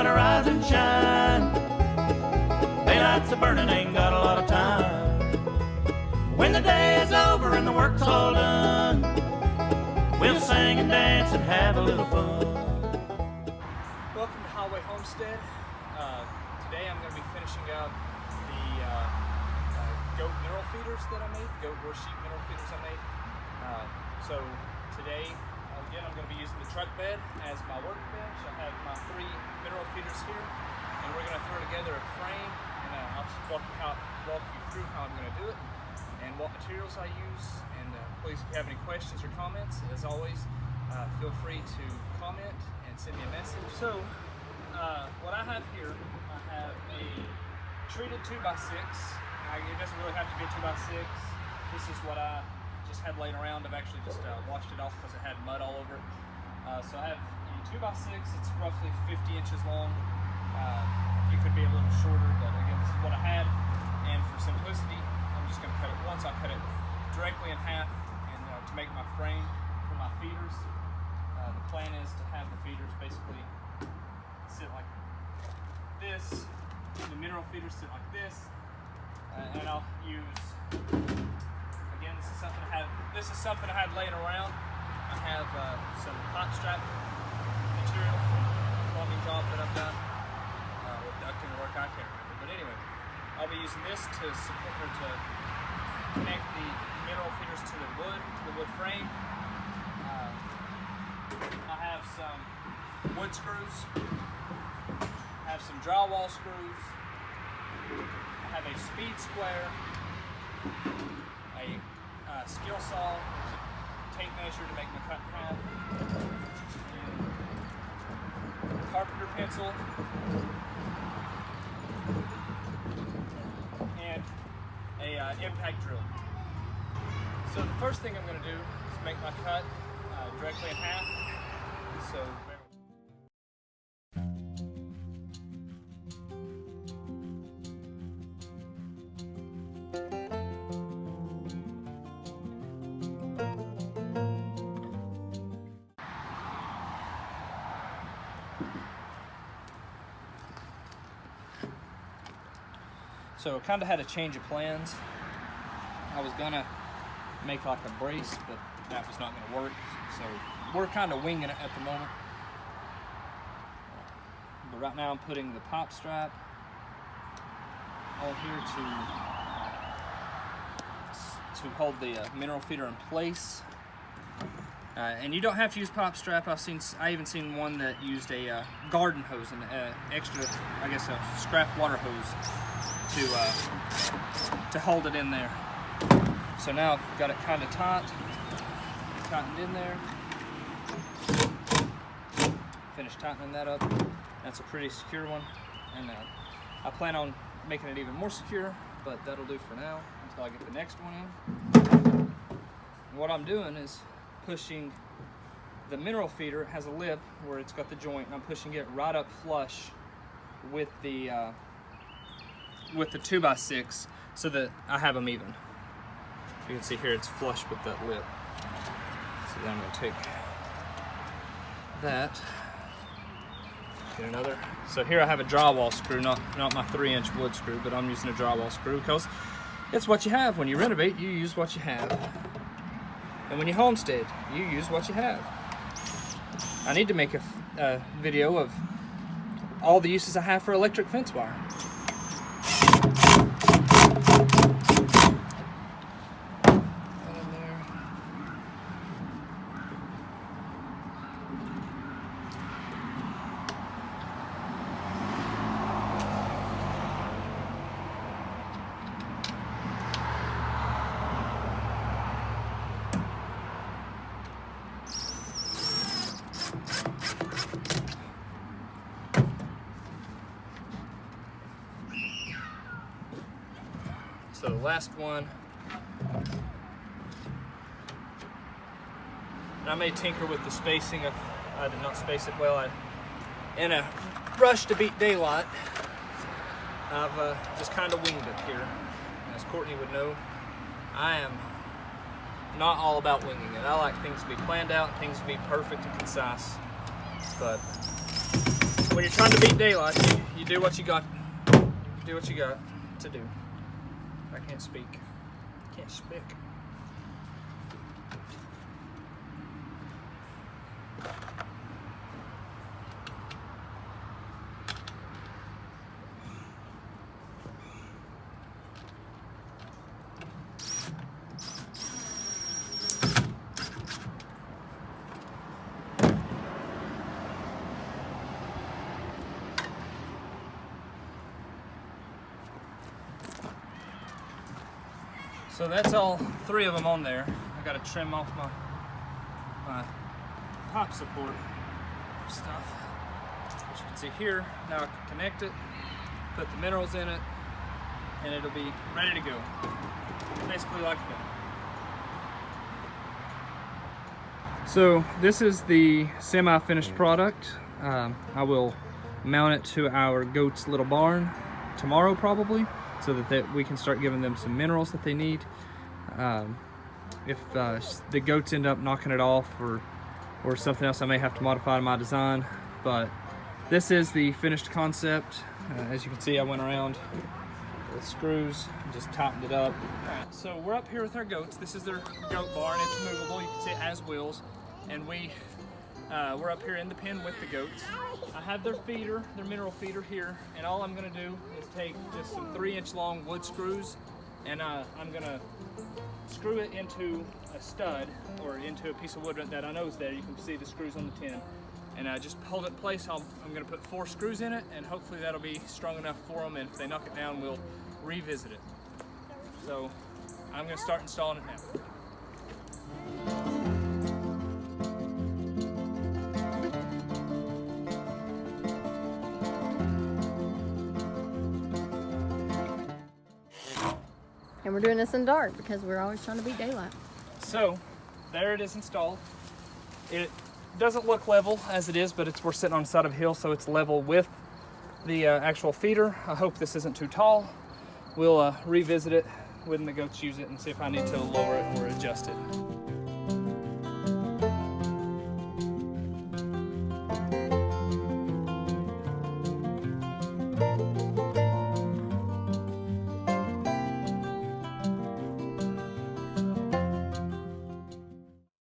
to rise and shine. Daylight's a burning, ain't got a lot of time. When the day is over and the work's all done, we'll sing and dance and have a little fun. Welcome to Homestead. Today I'm going to be finishing up the goat mineral feeders that I made, goat or sheep mineral feeders I made. So today, again, I'm going to be using the truck bed as my workbench. I have my 3 mineral feeders here, and we're going to throw together a frame, and I'll just walk you through how I'm going to do it and what materials I use. And please, if you have any questions or comments, as always, feel free to comment and send me a message. So, what I have here, I have a treated 2x6. It doesn't really have to be a 2x6. This is what I just had laying around. I've actually just washed it off because it had mud all over it. So I have a 2x6. It's roughly 50 inches long. It could be a little shorter, but again, this is what I had. And for simplicity, I'm just going to cut it once. I'll cut it directly in half, and to make my frame for my feeders. The plan is to have the feeders basically sit like this. The mineral feeders sit like this, and I'll use, again, this is something I had laying around. I have some hot strap material from a plumbing job that I've done with ducting work. I can't remember, but anyway, I'll be using this to support or to connect the mineral feeders to the wood frame. I have some wood screws. I have some drywall screws. I have a speed square, a skill saw, tape measure to make my cut in half, and a carpenter pencil, and a impact drill. So the first thing I'm going to do is make my cut directly in half. So I kind of had a change of plans. I was gonna make like a brace, but that was not gonna work. So we're kind of winging it at the moment. But right now I'm putting the pop strap on here to hold the mineral feeder in place. And you don't have to use pop strap. I even seen one that used a garden hose and extra, I guess, a scrap water hose to hold it in there. So now I've got it kind of tightened in there. Finished tightening that up. That's a pretty secure one, and I plan on making it even more secure, but that'll do for now until I get the next one in. And what I'm doing is pushing the mineral feeder. It has a lip where it's got the joint, and I'm pushing it right up flush with the 2x6 so that I have them even. You can see here it's flush with that lip. So then I'm going to take that, get another. So here I have a drywall screw, not my 3-inch wood screw, but I'm using a drywall screw because it's what you have. When you renovate, you use what you have. And when you homestead, you use what you have. I need to make a video of all the uses I have for electric fence wire. So the last one, and I may tinker with the spacing. I did not space it well. In a rush to beat daylight, I've just kind of winged it here. As Courtney would know, I am not all about winging it. I like things to be planned out, things to be perfect and concise. But when you're trying to beat daylight, you do what you got. You do what you got to do. I can't speak. Can't speak. So that's all 3 of them on there. I got to trim off my pop support stuff. As you can see here, now I can connect it, put the minerals in it, and it'll be ready to go. Basically like that. So this is the semi-finished product. I will mount it to our goat's little barn tomorrow probably, so that we can start giving them some minerals that they need. If the goats end up knocking it off or something else, I may have to modify my design, but this is the finished concept. As you can see, I went around with screws and just tightened it up. Alright, so we're up here with our goats. This is their goat barn. It's movable. You can see it has wheels, and we're up here in the pen with the goats. I have their feeder, their mineral feeder here, and all I'm gonna do is take just some 3-inch long wood screws, and I'm gonna screw it into a stud or into a piece of wood that I know is there. You can see the screws on the tin, and just hold it in place. I'm gonna put 4 screws in it, and hopefully that'll be strong enough for them, and if they knock it down, we'll revisit it. So I'm gonna start installing it now. And we're doing this in the dark because we're always trying to beat daylight. So there it is installed. It doesn't look level as it is, but we're sitting on the side of a hill, so it's level with the actual feeder. I hope this isn't too tall. We'll revisit it when the goats use it and see if I need to lower it or adjust it.